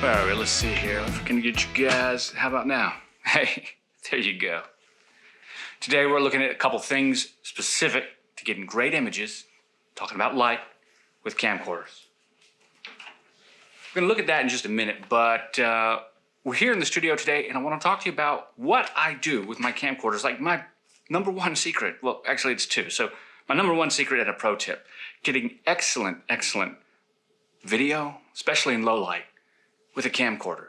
All right, let's see here. If we can get you guys, how about now? Hey, there you go. Today we're looking at a couple things specific to getting great images, talking about light with camcorders. We're gonna look at that in just a minute, but we're here in the studio today and I wanna talk to you about what I do with my camcorders, like my number one secret. Well, actually it's two. So my number one secret and a pro tip, getting excellent video, especially in low light, with a camcorder.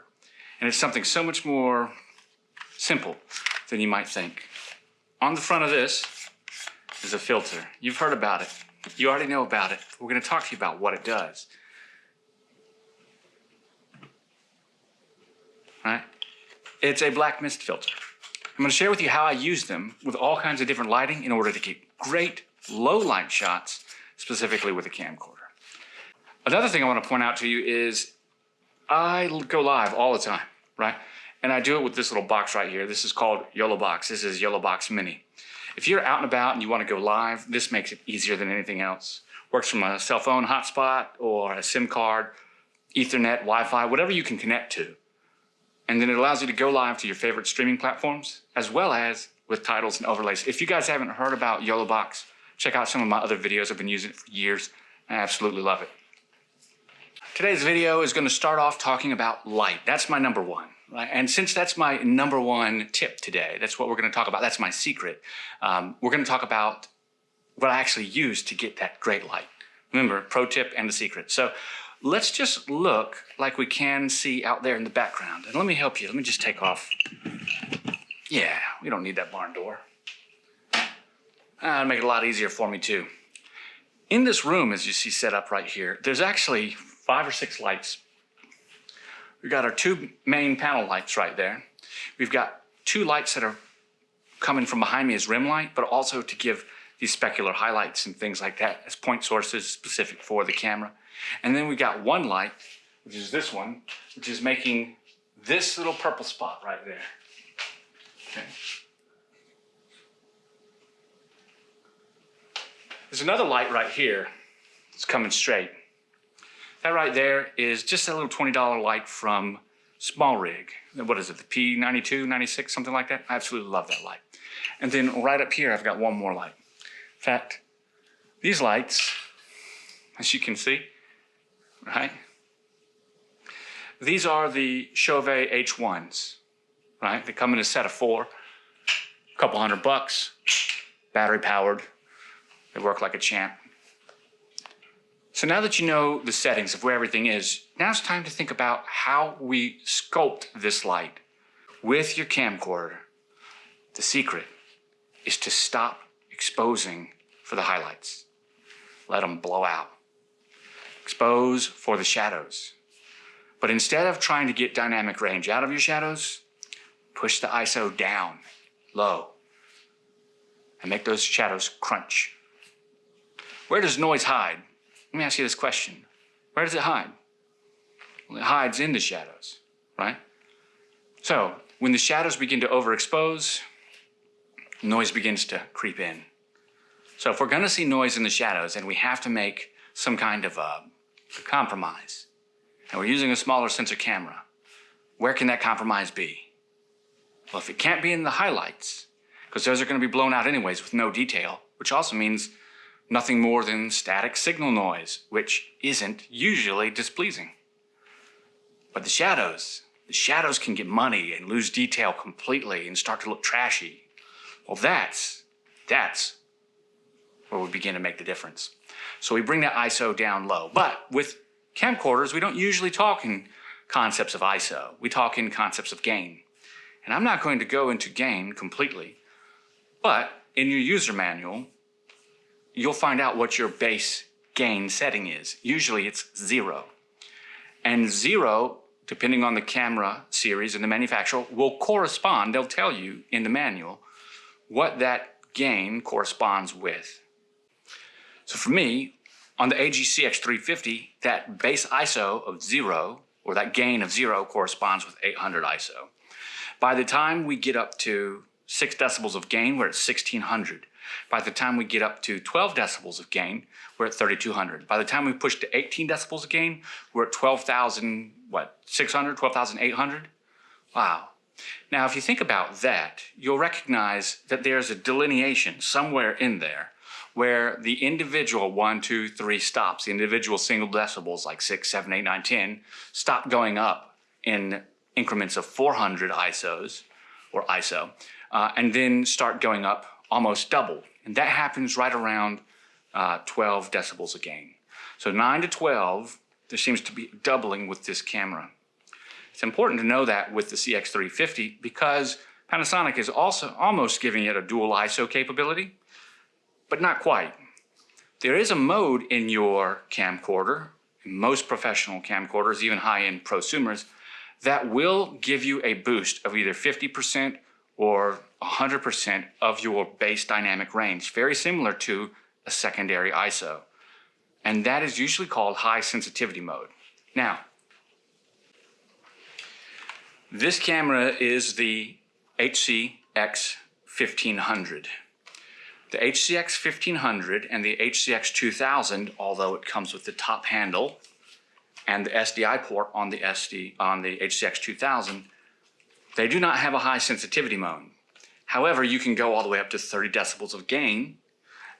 And it's something so much more simple than you might think. On the front of this is a filter. You've heard about it. You already know about it. We're going to talk to you about what it does. Right? It's a black mist filter. I'm going to share with you how I use them with all kinds of different lighting in order to get great low light shots, specifically with a camcorder. Another thing I want to point out to you is I go live all the time, right? And I do it with this little box right here. This is called YOLO Box. This is YOLO Box Mini. If you're out and about and you want to go live, this makes it easier than anything else. Works from a cell phone hotspot or a SIM card, Ethernet, Wi-Fi, whatever you can connect to. And then it allows you to go live to your favorite streaming platforms, as well as with titles and overlays. If you guys haven't heard about YOLO Box, check out some of my other videos. I've been using it for years. I absolutely love it. Today's video is going to start off talking about light. That's my number one, right? And since that's my number one tip today, that's what we're going to talk about. That's my secret. We're going to talk about what I actually use to get that great light. Remember, pro tip and the secret. So let's just look like we can see out there in the background. And let me help you. Let me just take off. Yeah, we don't need that barn door. It'll make it a lot easier for me too. In this room, as you see set up right here, there's actually 5 or 6 lights. We've got our 2 main panel lights right there. We've got 2 lights that are coming from behind me as rim light, but also to give these specular highlights and things like that as point sources specific for the camera. And then we've got 1 light, which is this one, which is making this little purple spot right there. Okay. There's another light right here. It's coming straight. That right there is just a little $20 light from Small Rig. What is it, the P92, 96, something like that? I absolutely love that light. And then right up here, I've got 1 more light. In fact, these lights, as you can see, right? These are the Chauvet H1s, right? They come in a set of 4, a couple $100, battery powered. They work like a champ. So now that you know the settings of where everything is, now it's time to think about how we sculpt this light with your camcorder. The secret is to stop exposing for the highlights. Let them blow out. Expose for the shadows. But instead of trying to get dynamic range out of your shadows, push the ISO down, low, and make those shadows crunch. Where does noise hide? Let me ask you this question. Where does it hide? Well, it hides in the shadows, right? So when the shadows begin to overexpose, noise begins to creep in. So if we're going to see noise in the shadows and we have to make some kind of a compromise, and we're using a smaller sensor camera, where can that compromise be? Well, if it can't be in the highlights, because those are going to be blown out anyways with no detail, which also means nothing more than static signal noise, which isn't usually displeasing. But the shadows can get muddy and lose detail completely and start to look trashy. Well, that's where we begin to make the difference. So we bring that ISO down low. But with camcorders, we don't usually talk in concepts of ISO. We talk in concepts of gain. And I'm not going to go into gain completely, but in your user manual, you'll find out what your base gain setting is. Usually it's 0. And 0, depending on the camera series and the manufacturer, will correspond, they'll tell you in the manual, what that gain corresponds with. So for me, on the AG-CX350, that base ISO of 0, or that gain of 0, corresponds with 800 ISO. By the time we get up to 6 decibels of gain, we're at 1600. By the time we get up to 12 decibels of gain, we're at 3200. By the time we push to 18 decibels of gain, we're at 12,600, 12,800. Wow. Now, if you think about that, you'll recognize that there's a delineation somewhere in there where the individual 1, 2, 3 stops, the individual single decibels like 6, 7, 8, 9, 10, stop going up in increments of 400 ISOs, or ISO, and then start going up almost double. And that happens right around 12 decibels a gain. So 9 to 12, there seems to be doubling with this camera. It's important to know that with the CX350 because Panasonic is also almost giving it a dual ISO capability, but not quite. There is a mode in your camcorder, in most professional camcorders, even high-end prosumers, that will give you a boost of either 50% or 100% of your base dynamic range, very similar to a secondary ISO. And that is usually called high sensitivity mode. Now, this camera is the HCX 1500. The HCX 1500 and the HCX 2000, although it comes with the top handle and the SDI port on the HCX 2000, they do not have a high sensitivity mode. However, you can go all the way up to 30 decibels of gain,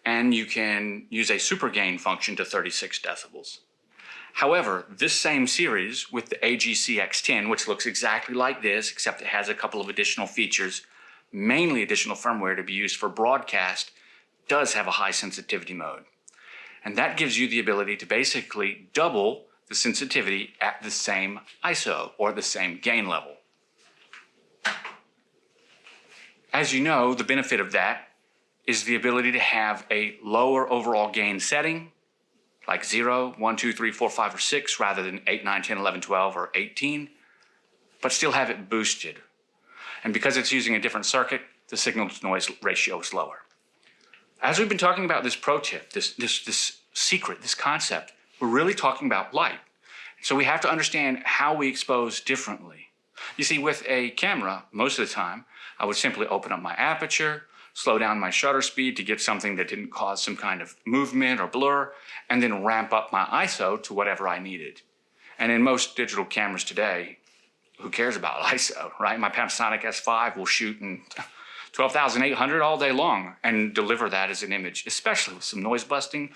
and you can use a super gain function to 36 decibels. However, this same series with the AGCX10, which looks exactly like this, except it has a couple of additional features, mainly additional firmware to be used for broadcast, does have a high sensitivity mode. And that gives you the ability to basically double the sensitivity at the same ISO or the same gain level. As you know, the benefit of that is the ability to have a lower overall gain setting, like 0, 1, 2, 3, 4, 5, or 6, rather than 8, 9, 10, 11, 12, or 18, but still have it boosted. And because it's using a different circuit, the signal-to-noise ratio is lower. As we've been talking about this pro tip, this secret, this concept, we're really talking about light. So we have to understand how we expose differently. You see, with a camera, most of the time, I would simply open up my aperture, slow down my shutter speed to get something that didn't cause some kind of movement or blur, and then ramp up my ISO to whatever I needed. And in most digital cameras today, who cares about ISO, right? My Panasonic S5 will shoot in 12,800 all day long and deliver that as an image, especially with some noise busting.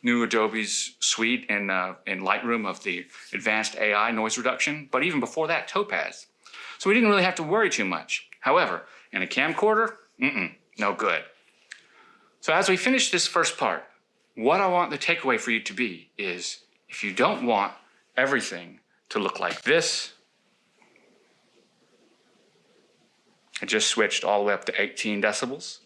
New Adobe's suite in Lightroom of the advanced AI noise reduction, but even before that, Topaz. So we didn't really have to worry too much. However, in a camcorder, no good. So as we finish this first part, what I want the takeaway for you to be is, if you don't want everything to look like this, I just switched all the way up to 18 decibels.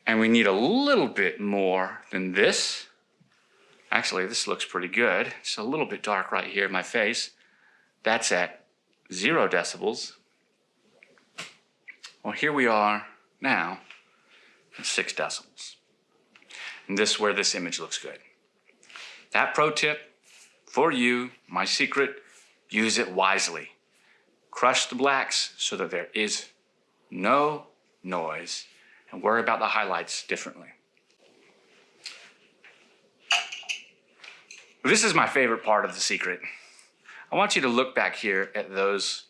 And we need a little bit more than this. Actually, this looks pretty good. It's a little bit dark right here in my face. That's at 0 decibels. Well, here we are now at 6 decibels. And this is where this image looks good. That pro tip for you, my secret, use it wisely. Crush the blacks so that there is no noise, and worry about the highlights differently. This is my favorite part of the secret. I want you to look back here at those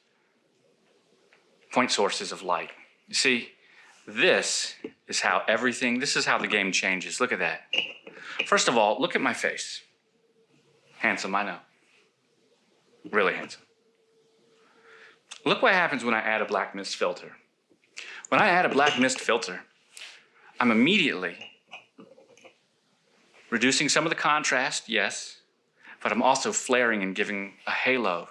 point sources of light. You see, this is how the game changes. Look at that. First of all, look at my face. Handsome, I know. Really handsome. Look what happens when I add a black mist filter. When I add a black mist filter, I'm immediately reducing some of the contrast, yes, but I'm also flaring and giving a halo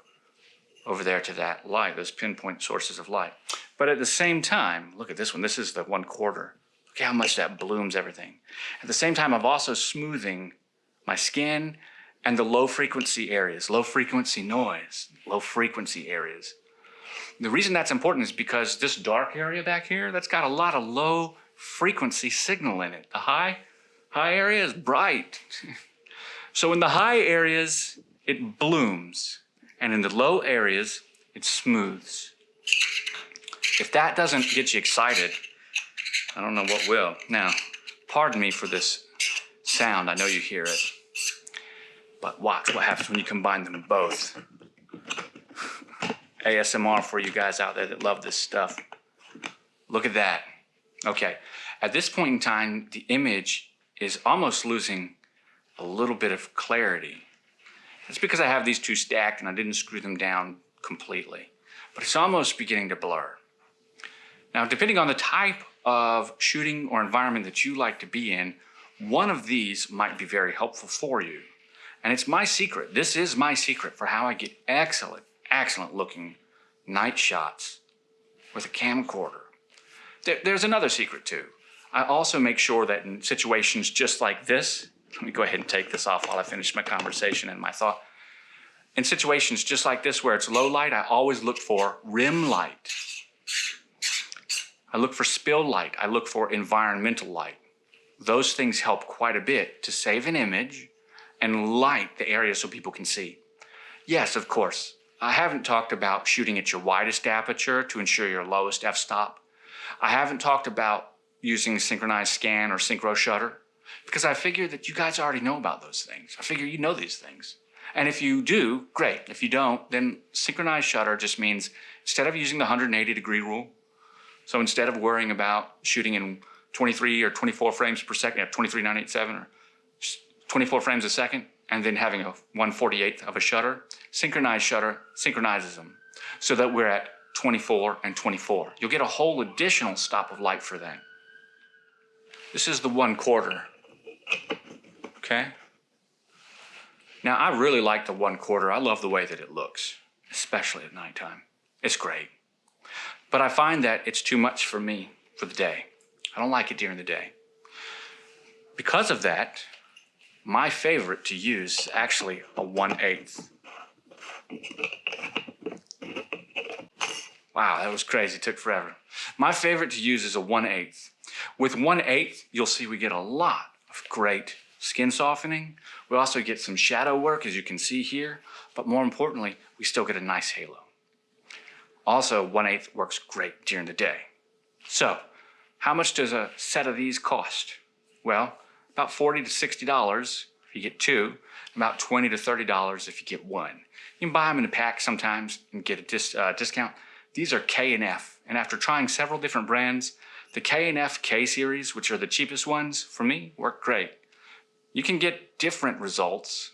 over there to that light, those pinpoint sources of light. But at the same time, look at this one. This is the 1/4. Look how much that blooms everything. At the same time, I'm also smoothing my skin and the low frequency areas, low frequency noise, low frequency areas. The reason that's important is because this dark area back here, that's got a lot of low frequency signal in it. The high area is bright. So in the high areas, it blooms. And in the low areas, it smooths. If that doesn't get you excited, I don't know what will. Now, pardon me for this sound. I know you hear it. But watch what happens when you combine them both. ASMR for you guys out there that love this stuff. Look at that. Okay, at this point in time, the image is almost losing a little bit of clarity. That's because I have these two stacked and I didn't screw them down completely. But it's almost beginning to blur. Now, depending on the type of shooting or environment that you like to be in, one of these might be very helpful for you. And it's my secret. This is my secret for how I get excellent looking night shots with a camcorder. There's another secret too. I also make sure that in situations just like this, let me go ahead and take this off while I finish my conversation and my thought. In situations just like this where it's low light, I always look for rim light. I look for spill light. I look for environmental light. Those things help quite a bit to save an image and light the area so people can see. Yes, of course, I haven't talked about shooting at your widest aperture to ensure your lowest f-stop. I haven't talked about using synchronized scan or synchro shutter because I figure that you guys already know about those things. I figure you know these things. And if you do, great. If you don't, then synchronized shutter just means instead of using the 180-degree rule, so instead of worrying about shooting in 23 or 24 frames per second, 23.987 or 24 frames a second, and then having a 1/48th of a shutter, synchronized shutter synchronizes them so that we're at 24 and 24. You'll get a whole additional stop of light for that. This is the 1/4, okay? Now, I really like the 1/4. I love the way that it looks, especially at nighttime. It's great. But I find that it's too much for me for the day. I don't like it during the day. Because of that, my favorite to use is actually a 1/8. Wow, that was crazy, it took forever. My favorite to use is a 1/8. With 1/8, you'll see we get a lot of great skin softening. We also get some shadow work, as you can see here, but more importantly, we still get a nice halo. Also, 1/8 works great during the day. So, how much does a set of these cost? Well, about $40 to $60 if you get two, about $20 to $30 if you get one. You can buy them in a pack sometimes and get a discount. These are K&F, and after trying several different brands, the K&F K series, which are the cheapest ones, for me, work great. You can get different results.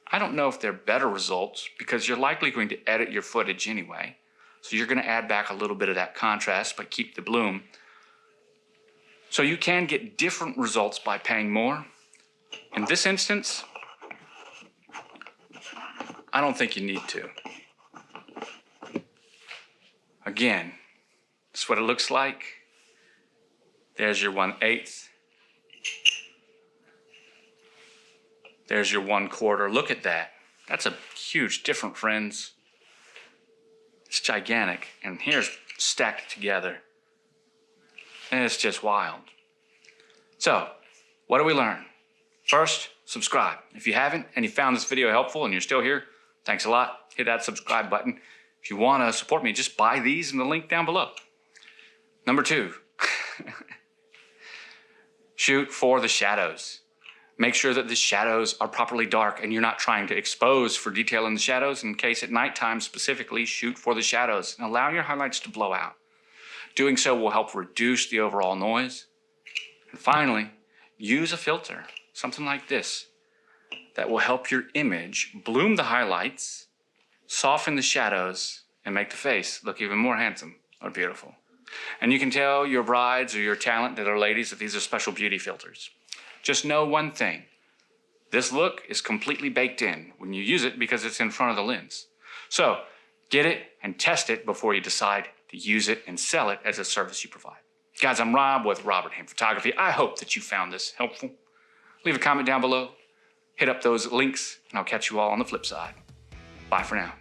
I don't know if they're better results because you're likely going to edit your footage anyway. So you're going to add back a little bit of that contrast, but keep the bloom. So you can get different results by paying more. In this instance, I don't think you need to. Again, this is what it looks like. There's your 1/8. There's your 1/4. Look at that. That's a huge difference, friends. It's gigantic. And here's stacked together. And it's just wild. So, what do we learn? First, subscribe. If you haven't and you found this video helpful and you're still here, thanks a lot. Hit that subscribe button. If you want to support me, just buy these in the link down below. Number 2, shoot for the shadows. Make sure that the shadows are properly dark and you're not trying to expose for detail in the shadows. In case at nighttime specifically, shoot for the shadows and allow your highlights to blow out. Doing so will help reduce the overall noise. And finally, use a filter, something like this, that will help your image bloom the highlights, soften the shadows, and make the face look even more handsome or beautiful. And you can tell your brides or your talent that are ladies that these are special beauty filters. Just know one thing. This look is completely baked in when you use it because it's in front of the lens. So get it and test it before you decide to use it and sell it as a service you provide. Guys, I'm Rob with Robert Ham Photography. I hope that you found this helpful. Leave a comment down below, hit up those links, and I'll catch you all on the flip side. Bye for now.